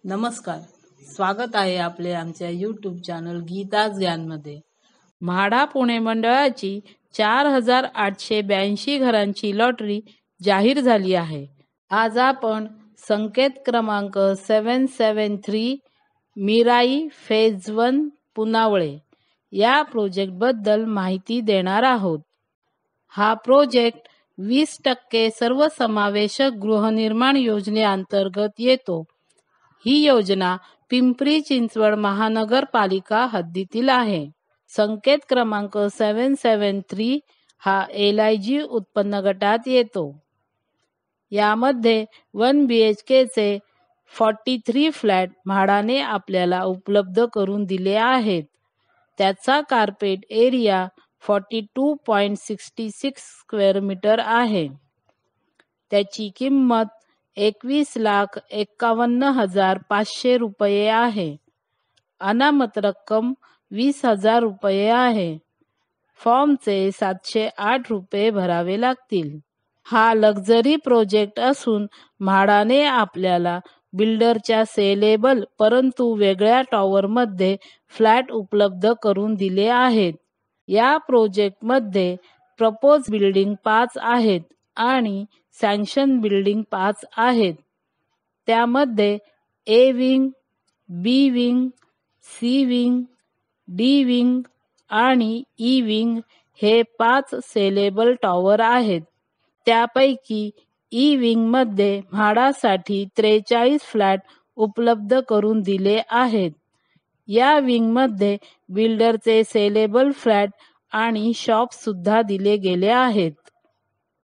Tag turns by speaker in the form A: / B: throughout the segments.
A: नमस्कार, स्वागत आहे आपले आमच्या यूट्यूब चॅनल गीताज ज्ञानमध्ये। म्हाडा पुणे मंडळाची 4882 घरांची लॉटरी जाहीर झाली आहे। आज आपण संकेत क्रमांक 773 मिराई फेज 1 पुनावळे या प्रोजेक्ट बद्दल माहिती देणार आहोत। हा प्रोजेक्ट 20% सर्वसमावेशक गृहनिर्माण योजनेअंतर्गत येतो। ही योजना पिंपरी चिंचवड महानगरपालिका हद्दीतील आहे। संकेत क्रमांक 773 हा LIG उत्पन्न गटात येतो। यामध्ये 1 BHK चे 43 फ्लॅट म्हाडाने आपल्याला उपलब्ध करून दिले आहेत। त्याचा कार्पेट एरिया 42.66 स्क्वेअर मीटर आहे। त्याची किंमत 21,51,500 रुपये आहे। अनामत रक्कम 20,000 रुपये आहे। फॉर्मचे 708 रुपये भरावे लागतील। हा लक्झरी प्रोजेक्ट असून म्हाडाने आपल्याला बिल्डरच्या सेलेबल परंतु वेगळ्या टॉवरमध्ये फ्लॅट उपलब्ध करून दिले आहेत। या प्रोजेक्टमध्ये प्रपोज बिल्डिंग 5 आहेत आणि सँक्शन बिल्डिंग 5 आहेत। त्यामध्ये A wing, B wing, C wing, D wing आणि E विंग हे 5 सेलेबल टॉवर आहेत। त्यापैकी E विंग मध्ये म्हाडासाठी 43 फ्लॅट उपलब्ध करून दिले आहेत। या विंग मध्ये बिल्डरचे सेलेबल फ्लॅट आणि शॉप सुद्धा दिले गेले आहेत।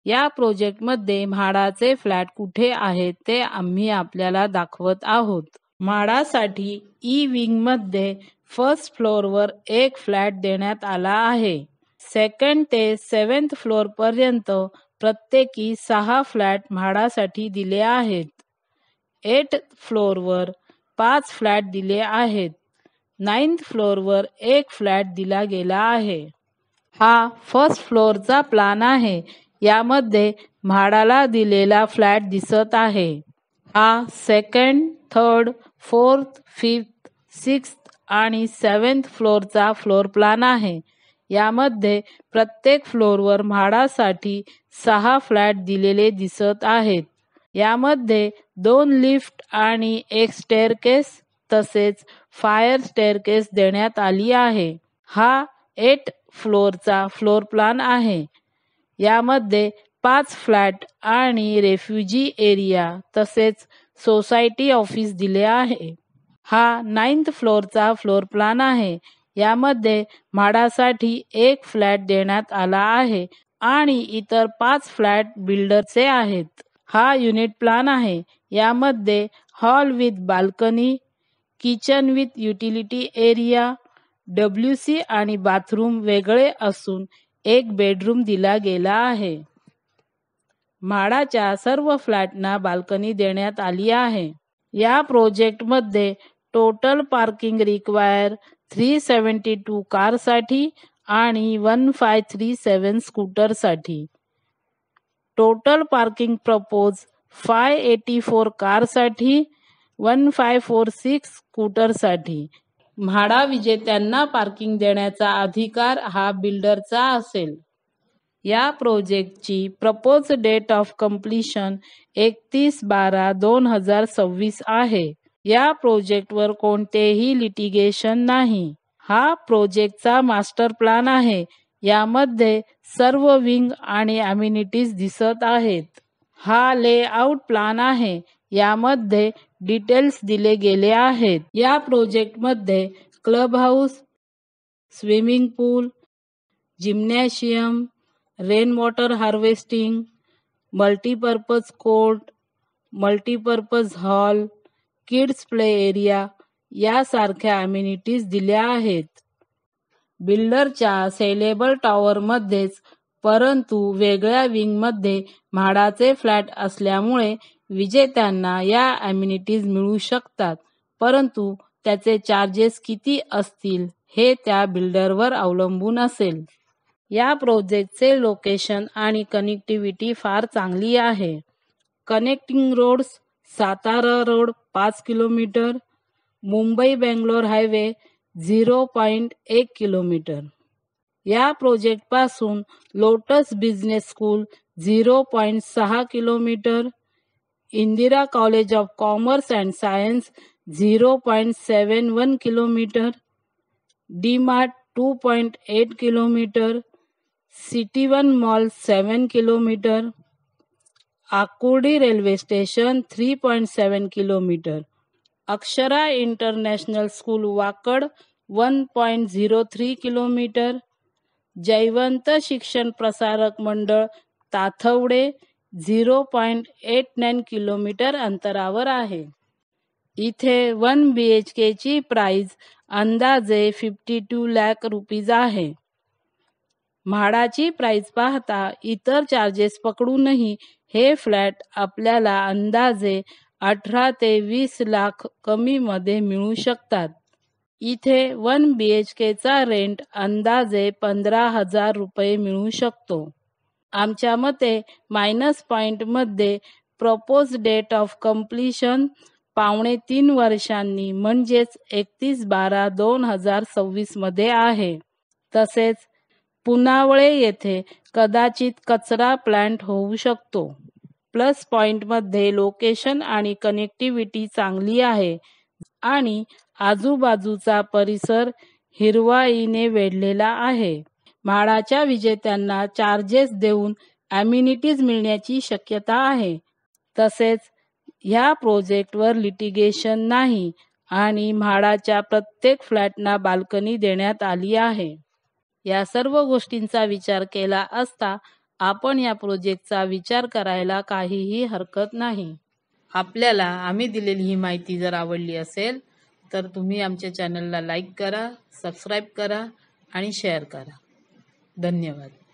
A: या प्रोजेक्टमध्ये म्हाडाचे फ्लॅट कुठे आहेत ते आम्ही आपल्याला दाखवत आहोत। म्हाडासाठी E विंग मध्ये फर्स्ट फ्लोअरवर एक फ्लॅट देण्यात आला आहे। सेकंड ते 7th फ्लोअर पर्यंत प्रत्येकी 6 फ्लॅट म्हाडासाठी दिले आहेत। 8th फ्लोअरवर 5 फ्लॅट दिले आहेत। 9th फ्लोअरवर एक फ्लॅट दिला गेला आहे। हा फर्स्ट फ्लोअरचा प्लॅन आहे। यामध्ये म्हाडाला दिलेला फ्लॅट दिसत आहे। हा second, third, fourth, fifth, sixth आणि 7th फ्लोअरचा फ्लोअर प्लॅन आहे। यामध्ये प्रत्येक फ्लोअरवर म्हाडासाठी 6 फ्लॅट दिलेले दिसत आहेत। यामध्ये 2 लिफ्ट आणि एक स्टेअरकेस तसेच फायर स्टेअरकेस देण्यात आली आहे। हा 8 फ्लोअरचा फ्लोअर प्लॅन आहे। यामध्ये 5 फ्लॅट आणि रेफ्युजी एरिया तसेच सोसायटी ऑफिस दिले आहे। हा 9th फ्लोअरचा फ्लोअर प्लॅन आहे। यामध्ये म्हाडासाठी एक फ्लॅट देण्यात आला आहे आणि इतर 5 फ्लॅट बिल्डरचे आहेत। हा युनिट प्लॅन आहे। यामध्ये hall with balcony, kitchen with utility area, WC आणि बाथरूम वेगळे असून एक बेडरूम दिला गेला आहे। म्हाडाच्या सर्व फ्लॅटना बाल्कनी देण्यात आली आहे। या प्रोजेक्टमध्ये टोटल पार्किंग रिक्वायर 372 कारसाठी आणि 1537 स्कूटरसाठी। टोटल पार्किंग प्रपोज 584 कारसाठी, 1546 स्कूटरसाठी। म्हाडा विजेत्यांना पार्किंग देण्याचा अधिकार हा बिल्डरचा असेल। या प्रोजेक्टची प्रपोज डेट ऑफ कंप्लीशन 31/12/2026 आहे। या प्रोजेक्टवर कोणतेही लिटिगेशन नाही। हा प्रोजेक्टचा मास्टर प्लॅन आहे। यामध्ये सर्व विंग आणि अम्युनिटीज दिसत आहेत। हा लेआउट प्लॅन आहे। यामध्ये डिटेल्स दिले गेले आहेत। या प्रोजेक्टमध्ये club house, swimming pool, gymnasium, rain water harvesting, multipurpose court, multipurpose hall, kids play area यासारख्या अम्युनिटीज दिल्या आहेत। बिल्डरच्या सेलेबल टॉवरमध्येच परंतु वेगळ्या विंगमध्ये म्हाडाचे फ्लॅट असल्यामुळे विजेत्यांना या अम्युनिटीज मिळू शकतात, परंतु त्याचे चार्जेस किती असतील हे त्या बिल्डरवर अवलंबून असेल। या प्रोजेक्टचे लोकेशन आणि कनेक्टिव्हिटी फार चांगली आहे। Connecting roads, Satara road 5 kilometre, Mumbai Bangalore highway 0.1 kilometre. या प्रोजेक्टपासून Lotus business school 0.6 kilometre, Indira college of commerce and science 0.71 kilometre, DMart 2.8 kilometre, city one mall 7 kilometre, Akurdi railway station 3.7 kilometre, Akshara international school Wakad 1.03 kilometre, Jaywant Shikshan Prasarak मंडळ ताथवडे 0.89 किलोमीटर अंतरावर आहे. इथे 1 BHK ची प्राइस अंदाजे 52 lakh rupees आहे. म्हाडाची price पाहता इतर चार्जेस पकडूनही हे फ्लॅट आपल्याला अंदाजे 18 ते 20 लाख कमी मध्ये मिळू शकतात. इथे 1 BHK चा रेंट अंदाजे 15,000 रुपये मिळू शकतो. आमच्या मते मायनस पॉइंट मध्ये प्रपोज डेट ऑफ कम्प्लिशन 2.5 वर्षांनी म्हणजेच 31/12/2026 मध्ये आहे. तसेच पुनावळे येथे कदाचित कचरा प्लांट होऊ शकतो. प्लस पॉइंट मध्ये लोकेशन आणि कनेक्टिव्हिटी चांगली आहे आणि आजूबाजूचा परिसर हिरवाईने वेढलेला आहे. म्हाडाच्या विजेत्यांना चार्जेस देऊन ॲम्युनिटीज मिळण्याची शक्यता आहे. तसेच ह्या प्रोजेक्टवर लिटिगेशन नाही आणि म्हाडाच्या प्रत्येक फ्लॅटना बाल्कनी देण्यात आली आहे. या सर्व गोष्टींचा विचार केला असता आपण या प्रोजेक्टचा विचार करायला काहीही हरकत नाही. आपल्याला आम्ही दिलेली ही माहिती जर आवडली असेल तर तुम्ही आमच्या चॅनलला लाईक करा, सबस्क्राईब करा आणि शेअर करा. धन्यवाद.